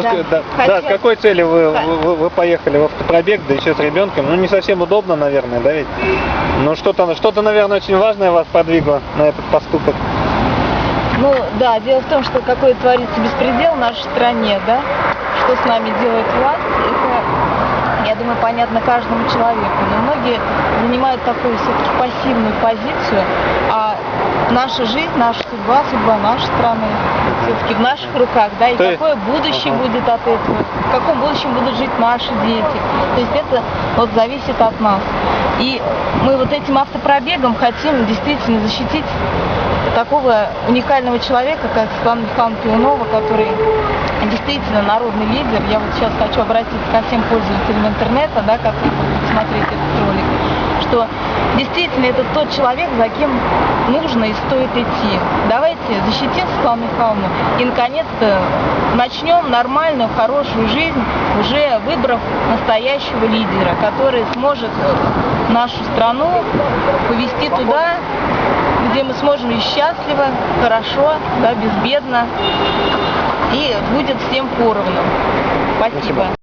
Да, с какой целью вы поехали в автопробег, да еще с ребенком? Ну, не совсем удобно, наверное, да ведь? Но что-то, наверное, очень важное вас подвигло на этот поступок. Ну, да, дело в том, что какой творится беспредел в нашей стране, да, что с нами делает власть, это, я думаю, понятно каждому человеку, но многие занимают такую все-таки пассивную позицию, а наша жизнь, наша судьба, судьба нашей страны все-таки в наших руках, да, и какое будущее будет от этого, в каком будущем будут жить наши дети, то есть это вот зависит от нас. И мы вот этим автопробегом хотим действительно защитить такого уникального человека, как Светлана Михайловна Пионова, который действительно народный лидер. Я вот сейчас хочу обратиться ко всем пользователям интернета, да, которые будут смотреть этот ролик, что действительно это тот человек, за кем нужно и стоит идти. Давайте защитим Светлану Михайловну и, наконец-то, начнем нормальную, хорошую жизнь, уже выбрав настоящего лидера, который сможет нашу страну повести туда, где мы сможем жить счастливо, хорошо, да, безбедно, и будет всем поровну. Спасибо.